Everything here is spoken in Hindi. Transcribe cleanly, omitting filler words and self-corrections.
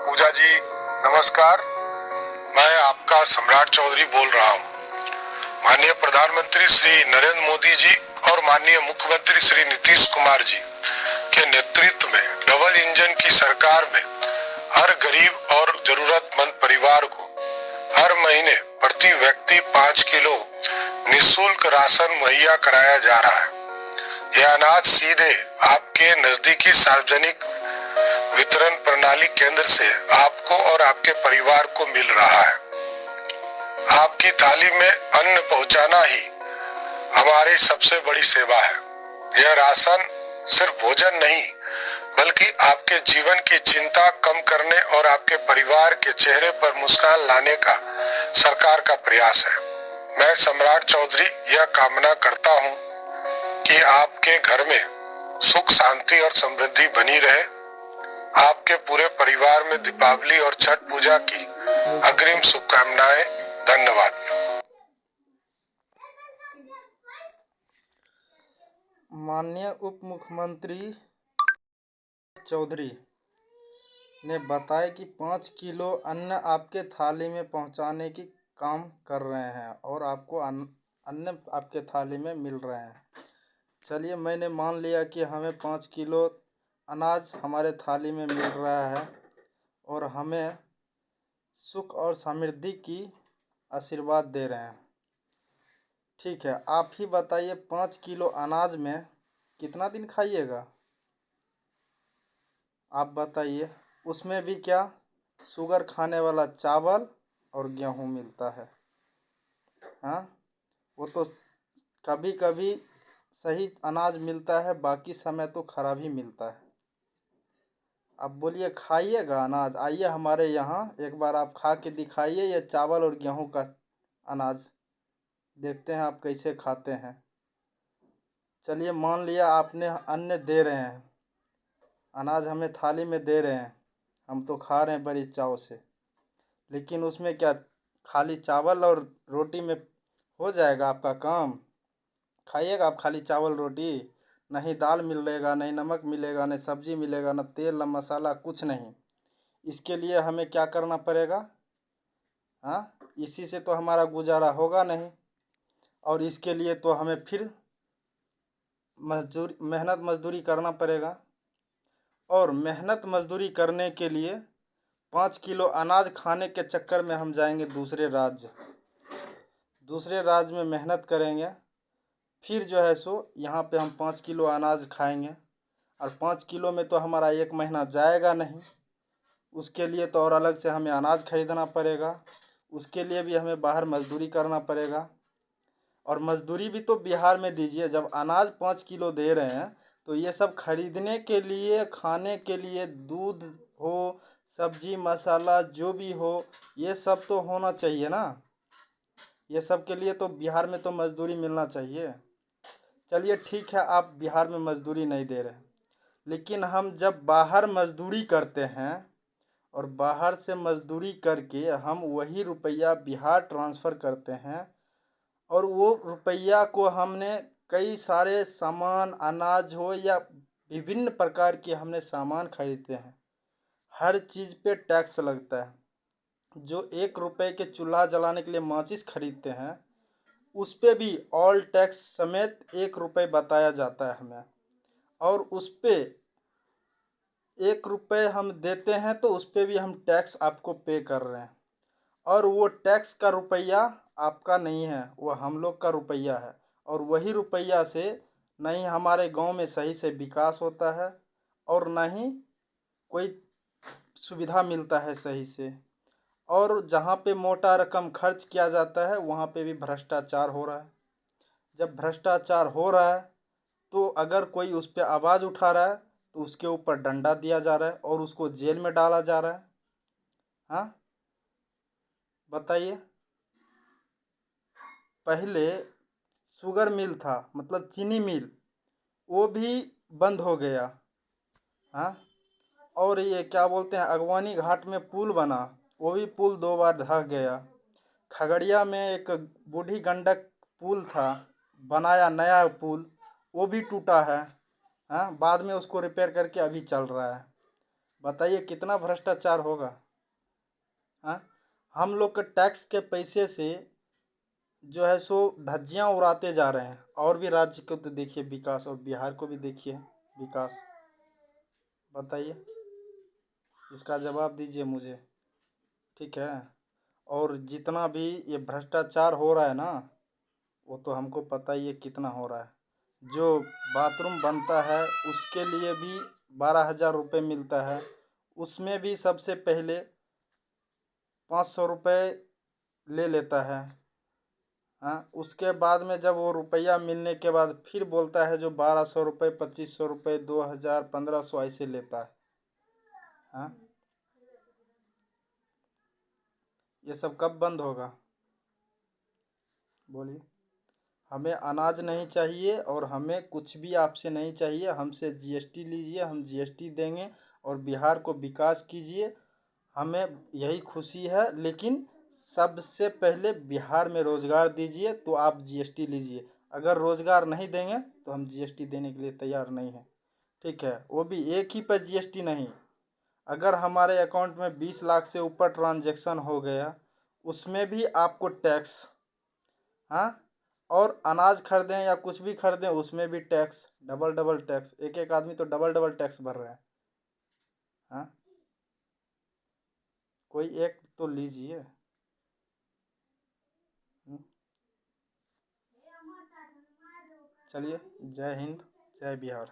पूजा जी नमस्कार। मैं आपका सम्राट चौधरी बोल रहा हूँ। माननीय प्रधानमंत्री श्री नरेंद्र मोदी जी और माननीय मुख्यमंत्री श्री नीतीश कुमार जी के नेतृत्व में डबल इंजन की सरकार में हर गरीब और जरूरतमंद परिवार को हर महीने प्रति व्यक्ति 5 किलो निःशुल्क राशन मुहैया कराया जा रहा है। यह अनाज सीधे आपके नजदीकी सार्वजनिक वितरण प्रणाली केंद्र से आपको और आपके परिवार को मिल रहा है। आपकी थाली में अन्न पहुंचाना ही हमारी सबसे बड़ी सेवा है। यह राशन सिर्फ भोजन नहीं बल्कि आपके जीवन की चिंता कम करने और आपके परिवार के चेहरे पर मुस्कान लाने का सरकार का प्रयास है। मैं सम्राट चौधरी यह कामना करता हूं कि आपके घर में सुख शांति और समृद्धि बनी रहे। आपके पूरे परिवार में दीपावली और छठ पूजा की अग्रिम शुभकामनाएं। धन्यवाद। माननीय उप मुख्यमंत्री चौधरी ने बताया कि 5 किलो अन्न आपके थाली में पहुंचाने की काम कर रहे हैं और आपको अन्न आपके थाली में मिल रहे हैं। चलिए, मैंने मान लिया कि हमें 5 किलो अनाज हमारे थाली में मिल रहा है और हमें सुख और समृद्धि की आशीर्वाद दे रहे हैं। ठीक है, आप ही बताइए 5 किलो अनाज में कितना दिन खाइएगा? आप बताइए। उसमें भी क्या शुगर खाने वाला चावल और गेहूं मिलता है। हाँ, वो तो कभी कभी सही अनाज मिलता है, बाकी समय तो खराब ही मिलता है। अब बोलिए, खाइएगा अनाज? आइए हमारे यहाँ एक बार आप खा के दिखाइए ये चावल और गेहूं का अनाज। देखते हैं आप कैसे खाते हैं। चलिए, मान लिया आपने अन्न दे रहे हैं, अनाज हमें थाली में दे रहे हैं, हम तो खा रहे हैं बड़ी चाव से, लेकिन उसमें क्या खाली चावल और रोटी में हो जाएगा आपका काम? खाइएगा आप खाली चावल रोटी? नहीं दाल मिलेगा, नहीं नमक मिलेगा, नहीं सब्जी मिलेगा, न तेल न मसाला, कुछ नहीं। इसके लिए हमें क्या करना पड़ेगा? हाँ, इसी से तो हमारा गुजारा होगा नहीं, और इसके लिए तो हमें फिर मेहनत मजदूरी करना पड़ेगा। और मेहनत मजदूरी करने के लिए 5 किलो अनाज खाने के चक्कर में हम जाएंगे दूसरे राज्य में मेहनत करेंगे, फिर जो है सो यहाँ पे हम 5 किलो अनाज खाएंगे, और 5 किलो में तो हमारा एक महीना जाएगा नहीं। उसके लिए तो और अलग से हमें अनाज खरीदना पड़ेगा, उसके लिए भी हमें बाहर मजदूरी करना पड़ेगा। और मजदूरी भी तो बिहार में दीजिए। जब अनाज 5 किलो दे रहे हैं तो ये सब खरीदने के लिए, खाने के लिए, दूध हो, सब्जी मसाला जो भी हो, ये सब तो होना चाहिए ना। ये सब के लिए तो बिहार में तो मजदूरी मिलना चाहिए। चलिए ठीक है, आप बिहार में मजदूरी नहीं दे रहे, लेकिन हम जब बाहर मजदूरी करते हैं और बाहर से मजदूरी करके हम वही रुपया बिहार ट्रांसफ़र करते हैं, और वो रुपया को हमने कई सारे सामान, अनाज हो या विभिन्न प्रकार के हमने सामान खरीदते हैं, हर चीज़ पे टैक्स लगता है। जो 1 रुपए के चूल्हा जलाने के लिए माचिस खरीदते हैं, उस पे भी ऑल टैक्स समेत 1 रुपये बताया जाता है हमें, और उस पे 1 रुपये हम देते हैं तो उस पे भी हम टैक्स आपको पे कर रहे हैं। और वो टैक्स का रुपया आपका नहीं है, वो हम लोग का रुपया है, और वही रुपया से नहीं हमारे गांव में सही से विकास होता है और ना ही कोई सुविधा मिलता है सही से। और जहाँ पे मोटा रकम खर्च किया जाता है वहाँ पे भी भ्रष्टाचार हो रहा है। जब भ्रष्टाचार हो रहा है तो अगर कोई उस पर आवाज़ उठा रहा है तो उसके ऊपर डंडा दिया जा रहा है और उसको जेल में डाला जा रहा है। हाँ, बताइए। पहले शुगर मिल था, मतलब चीनी मिल, वो भी बंद हो गया। हाँ, और ये क्या बोलते हैं, अगवानी घाट में पुल बना, वो भी पुल 2 बार ढह गया। खगड़िया में एक बूढ़ी गंडक पुल था, बनाया नया पुल, वो भी टूटा है। हाँ, बाद में उसको रिपेयर करके अभी चल रहा है। बताइए कितना भ्रष्टाचार होगा। हाँ, हम लोग के टैक्स के पैसे से जो है सो धज्जियाँ उड़ाते जा रहे हैं। और भी राज्य को तो देखिए विकास, और बिहार को भी देखिए विकास। बताइए, इसका जवाब दीजिए मुझे, ठीक है। और जितना भी ये भ्रष्टाचार हो रहा है ना, वो तो हमको पता ही है कितना हो रहा है। जो बाथरूम बनता है उसके लिए भी 12,000 रुपये मिलता है, उसमें भी सबसे पहले 500 रुपये ले लेता है। हाँ, उसके बाद में जब वो रुपया मिलने के बाद फिर बोलता है जो 1200 रुपये, 2500 रुपये, 2000, 1500 ऐसे लेता है। हाँ, ये सब कब बंद होगा बोलिए। हमें अनाज नहीं चाहिए और हमें कुछ भी आपसे नहीं चाहिए। हमसे जीएसटी लीजिए, हम जीएसटी देंगे और बिहार को विकास कीजिए, हमें यही खुशी है। लेकिन सबसे पहले बिहार में रोज़गार दीजिए, तो आप जीएसटी लीजिए। अगर रोज़गार नहीं देंगे तो हम जीएसटी देने के लिए तैयार नहीं हैं, ठीक है। वो भी एक ही पर जीएसटी नहीं। अगर हमारे अकाउंट में 20 लाख से ऊपर ट्रांजैक्शन हो गया, उसमें भी आपको टैक्स। हाँ, और अनाज खरीदें या कुछ भी खरीदें उसमें भी टैक्स, डबल डबल टैक्स। एक एक आदमी तो डबल डबल टैक्स भर रहे हैं। हाँ, कोई एक तो लीजिए। चलिए, जय हिंद, जय बिहार।